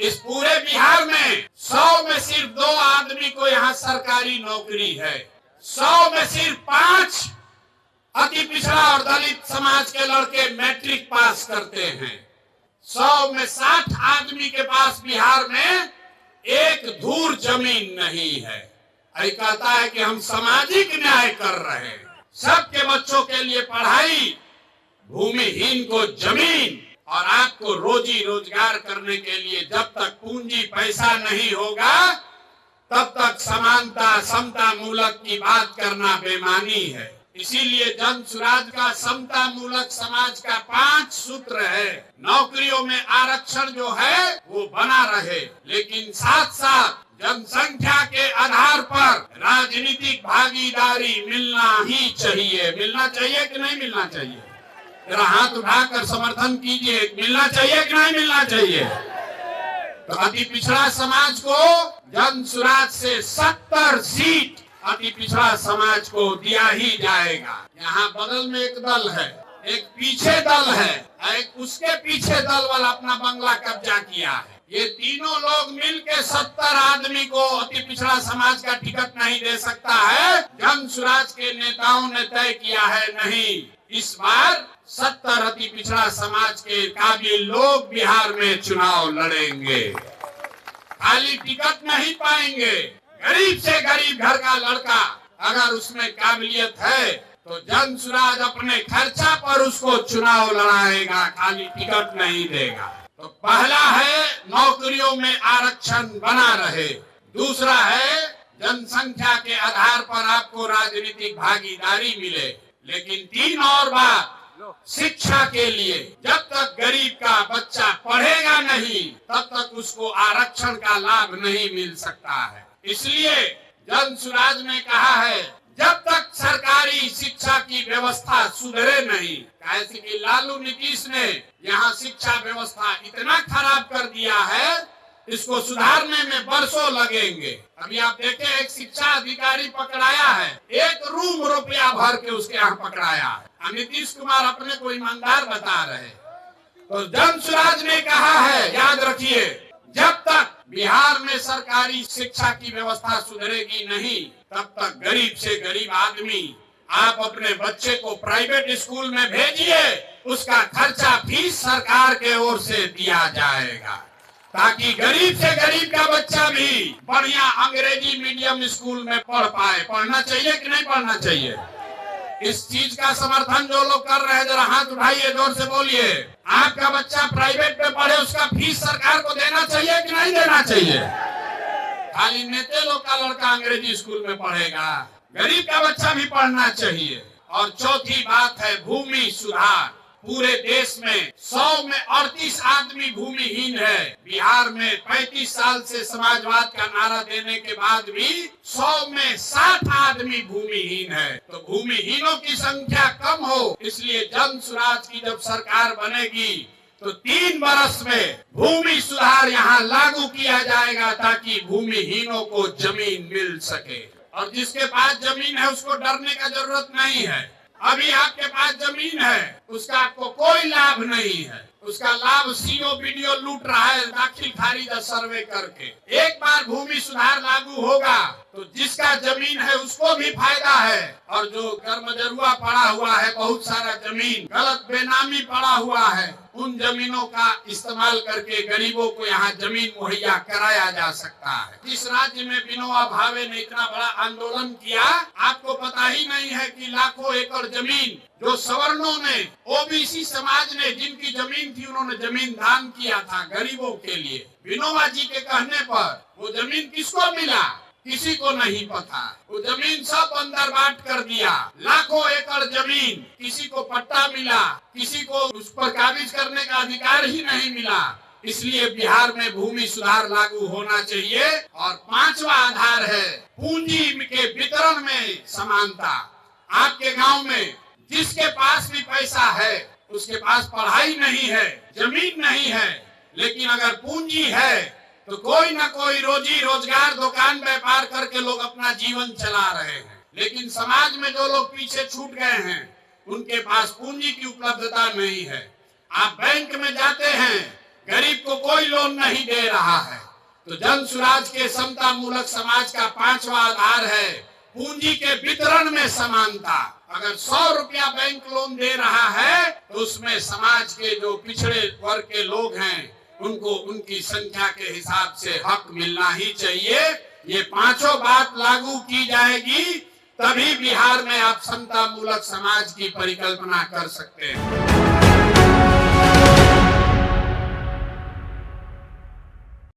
इस पूरे बिहार में 100 में सिर्फ 2 आदमी को यहाँ सरकारी नौकरी है। 100 में सिर्फ 5 अति पिछड़ा और दलित समाज के लड़के मैट्रिक पास करते हैं। 100 में 60 आदमी के पास बिहार में एक धूर जमीन नहीं है। ये कहता है कि हम सामाजिक न्याय कर रहे हैं, सबके बच्चों के लिए पढ़ाई, भूमिहीन को जमीन, और आपको रोजी रोजगार करने के लिए जब तक पूंजी पैसा नहीं होगा तब तक समानता समता मूलक की बात करना बेमानी है। इसीलिए जन सुराज का समता मूलक समाज का 5 सूत्र है। नौकरियों में आरक्षण जो है वो बना रहे, लेकिन साथ साथ जनसंख्या के आधार पर राजनीतिक भागीदारी मिलना ही चाहिए। मिलना चाहिए कि नहीं मिलना चाहिए? जरा हाथ उठाकर समर्थन कीजिए। मिलना चाहिए कि नहीं मिलना चाहिए? तो अति पिछड़ा समाज को जन सुराज से 70 सीट अति पिछड़ा समाज को दिया ही जाएगा। यहाँ बगल में एक दल है, एक पीछे दल है, एक उसके पीछे दल वाला अपना बंगला कब्जा किया है। ये तीनों लोग मिलके 70 आदमी को अति पिछड़ा समाज का टिकट नहीं दे सकता है। जन सुराज के नेताओं ने तय किया है, नहीं, इस बार 70 अति पिछड़ा समाज के काबिल लोग बिहार में चुनाव लड़ेंगे। खाली टिकट नहीं पाएंगे। गरीब से गरीब घर का लड़का अगर उसमें काबिलियत है तो जन सुराज अपने खर्चा पर उसको चुनाव लड़ाएगा, खाली टिकट नहीं देगा। तो पहला है नौकरियों में आरक्षण बना रहे। दूसरा है जनसंख्या के आधार पर आपको राजनीतिक भागीदारी मिले। लेकिन 3 और बात, शिक्षा के लिए जब तक गरीब का बच्चा पढ़ेगा नहीं तब तक उसको आरक्षण का लाभ नहीं मिल सकता है। इसलिए जन सुराज ने कहा है, जब तक सरकारी शिक्षा की व्यवस्था सुधरे नहीं, कैसे कि लालू नीतीश ने यहाँ शिक्षा व्यवस्था इतना खराब कर दिया है, इसको सुधारने में बरसों लगेंगे। अभी आप देखें, एक शिक्षा अधिकारी पकड़ाया है, 1 रूम रुपया भर के उसके यहाँ पकड़ाया है। नीतीश कुमार अपने को ईमानदार बता रहे। तो जन सुराज ने कहा है, याद रखिए, जब तक बिहार में सरकारी शिक्षा की व्यवस्था सुधरेगी नहीं तब तक गरीब से गरीब आदमी आप अपने बच्चे को प्राइवेट स्कूल में भेजिए, उसका खर्चा फीस सरकार के ओर से दिया जाएगा, ताकि गरीब से गरीब का बच्चा भी बढ़िया अंग्रेजी मीडियम स्कूल में पढ़ पाए। पढ़ना चाहिए कि नहीं पढ़ना चाहिए? इस चीज का समर्थन जो लोग कर रहे हैं, जरा हाथ उठाइए, जोर से बोलिए। आपका बच्चा प्राइवेट में पढ़े, उसका फीस सरकार को देना चाहिए कि नहीं देना चाहिए? खाली नेते लोग का लड़का अंग्रेजी स्कूल में पढ़ेगा, गरीब का बच्चा भी पढ़ना चाहिए। और चौथी बात है भूमि सुधार। पूरे देश में 100 में 38 आदमी भूमिहीन है। बिहार में 35 साल से समाजवाद का नारा देने के बाद भी 100 में 60 आदमी भूमिहीन है। तो भूमिहीनों की संख्या कम हो, इसलिए जन सुराज की जब सरकार बनेगी तो 3 वर्ष में भूमि सुधार यहाँ लागू किया जाएगा, ताकि भूमिहीनों को जमीन मिल सके। और जिसके पास जमीन है उसको डरने का जरूरत नहीं है। अभी आपके पास जमीन है, उसका आपको कोई लाभ नहीं है। उसका लाभ सीओ बीडीओ लूट रहा है दाखिल खारिज सर्वे करके। एक बार भूमि सुधार लागू होगा तो जिसका जमीन है उसको भी फायदा है, और जो कर्मजरुआ पड़ा हुआ है, बहुत सारा जमीन गलत बेनामी पड़ा हुआ है, उन जमीनों का इस्तेमाल करके गरीबों को यहाँ जमीन मुहैया कराया जा सकता है। जिस राज्य में विनोबा भावे ने इतना बड़ा आंदोलन किया, आपको पता ही नहीं है कि लाखों एकड़ जमीन जो सवर्णों ने, ओबीसी समाज ने जिनकी जमीन थी, उन्होंने जमीन दान किया था गरीबों के लिए। विनोबा जी के कहने पर वो जमीन किसको मिला, किसी को नहीं पता। वो जमीन सब अंदर बांट कर दिया। लाखों एकड़ जमीन, किसी को पट्टा मिला, किसी को उस पर काबिज करने का अधिकार ही नहीं मिला। इसलिए बिहार में भूमि सुधार लागू होना चाहिए। और 5वां आधार है पूंजी के वितरण में समानता। आपके गांव में जिसके पास भी पैसा है, उसके पास पढ़ाई नहीं है, जमीन नहीं है, लेकिन अगर पूंजी है तो कोई ना कोई रोजी रोजगार, दुकान व्यापार करके लोग अपना जीवन चला रहे हैं। लेकिन समाज में जो लोग पीछे छूट गए हैं, उनके पास पूंजी की उपलब्धता नहीं है। आप बैंक में जाते हैं गरीब को कोई लोन नहीं दे रहा है। तो जन सुराज के समता मूलक समाज का 5वां आधार है पूंजी के वितरण में समानता। अगर 100 रुपया बैंक लोन दे रहा है तो उसमें समाज के जो पिछड़े वर्ग के लोग हैं उनको उनकी संख्या के हिसाब से हक मिलना ही चाहिए। ये 5 बात लागू की जाएगी तभी बिहार में आप समता मूलक समाज की परिकल्पना कर सकते हैं।